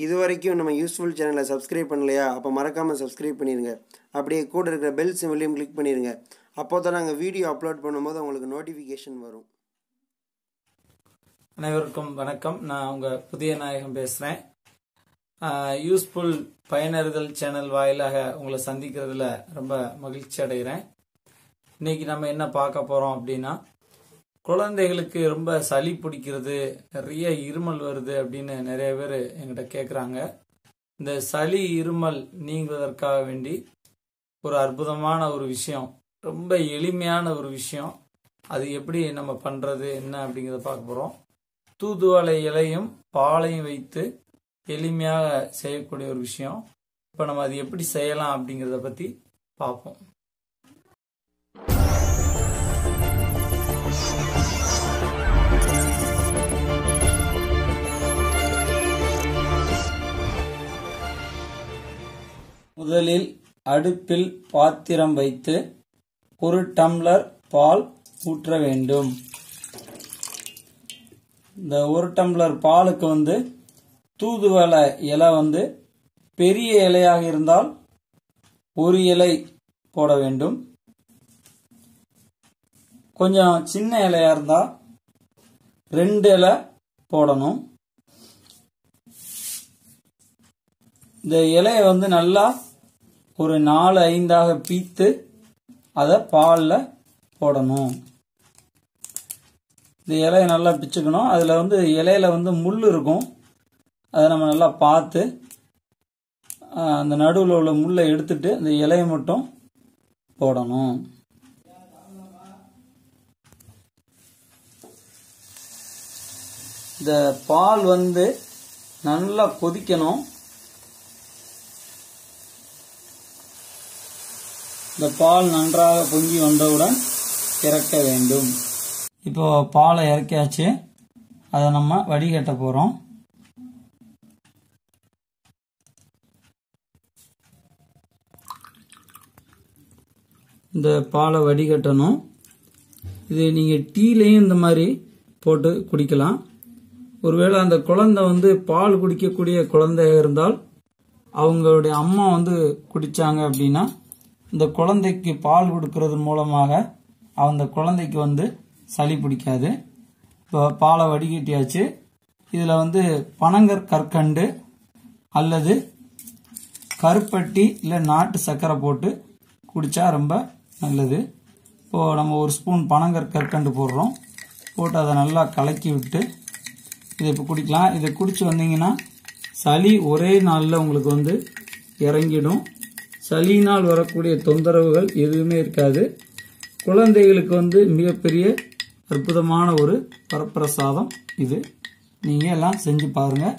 இதுவரைக்கும் நம்ம யூஸ்ஃபுல் சேனலை சப்ஸ்கிரைப் பண்ணலையா? அப்போ மறக்காமல் சப்ஸ்கிரைப் பண்ணிடுங்க. அப்படியே கூட இருக்கிற பெல் சிம்பிளையும் கிளிக் பண்ணிடுங்க. அப்போ தான் நாங்கள் வீடியோ அப்லோட் பண்ணும்போது உங்களுக்கு நோட்டிஃபிகேஷன் வரும். அனைவருக்கும் வணக்கம். நான் உங்கள் புதிய நாயகம் பேசுகிறேன். யூஸ்ஃபுல் பயனர்கள் சேனல் வாயிலாக உங்களை சந்திக்கிறதுல ரொம்ப மகிழ்ச்சி அடைகிறேன். இன்னைக்கு நம்ம என்ன பார்க்க போகிறோம் அப்படின்னா, குழந்தைகளுக்கு ரொம்ப சளி பிடிக்கிறது, நிறைய இருமல் வருது அப்படின்னு நிறைய பேர் எங்கிட்ட கேட்குறாங்க. இந்த சளி இருமல் நீங்குவதற்காக வேண்டி ஒரு அற்புதமான ஒரு விஷயம், ரொம்ப எளிமையான ஒரு விஷயம், அது எப்படி நம்ம பண்ணுறது என்ன அப்படிங்கிறத பார்க்க போகிறோம். தூதுவளை இலையும் பாலையும் வைத்து எளிமையாக செய்யக்கூடிய ஒரு விஷயம். இப்போ நம்ம அது எப்படி செய்யலாம் அப்படிங்கிறத பற்றி பார்ப்போம். முதலில் அடுப்பில் பாத்திரம் வைத்து 1 டம்ளர் பால் ஊற்ற வேண்டும். இந்த 1 டம்ளர் பாலுக்கு தூதுவளை இலை பெரிய இலையாக இருந்தால் 1 இலை போட வேண்டும். கொஞ்சம் சின்ன இலையா இருந்தா 2 இலை போடணும். இந்த இலையை நல்லா ஒரு 4-5 பீத்து அதை பாலில் போடணும். இந்த இலையை நல்லா பிச்சுக்கணும். அதில் இலையில முள் இருக்கும். அதை நம்ம நல்லா பார்த்து அந்த நடுவில் உள்ள முள்ளை எடுத்துட்டு அந்த இலையை மட்டும் போடணும். இந்த பால் நல்லா கொதிக்கணும். இந்த பால் நன்றாக பொங்கி வந்தவுடன் இறக்க வேண்டும். இப்போ பாலை இறக்கியாச்சு. அதை நம்ம வடிகட்ட போறோம். இந்த பாலை வடிகட்டணும். இது நீங்க டீலையும் இந்த மாதிரி போட்டு குடிக்கலாம். ஒருவேளை அந்த குழந்தை பால் குடிக்கக்கூடிய குழந்தையாக இருந்தால் அவங்களுடைய அம்மா குடிச்சாங்க அப்படின்னா இந்த குழந்தைக்கு பால் கொடுக்கறது மூலமாக அந்த குழந்தைக்கு சளி பிடிக்காது. இப்போ பாலை வடிகட்டியாச்சு. இதில் பனங்கற்கண்டு அல்லது கருப்பட்டி இல்லை நாட்டு சர்க்கரை போட்டு குடித்தா ரொம்ப நல்லது. இப்போது நம்ம 1 ஸ்பூன் பனங்கற்கண்டு போடுறோம். போட்டு அதை நல்லா கலக்கி விட்டு இதை இப்போ குடிக்கலாம். இதை குடிச்சு வந்தீங்கன்னா சளி ஒரே நாளில் உங்களுக்கு இறங்கிடும். சளியினால் வரக்கூடிய தொந்தரவுகள் எதுவுமே இருக்காது. குழந்தைகளுக்கு மிகப்பெரிய அற்புதமான ஒரு வரப்பிரசாதம் இது. நீங்கள் எல்லாம் செஞ்சு பாருங்கள்.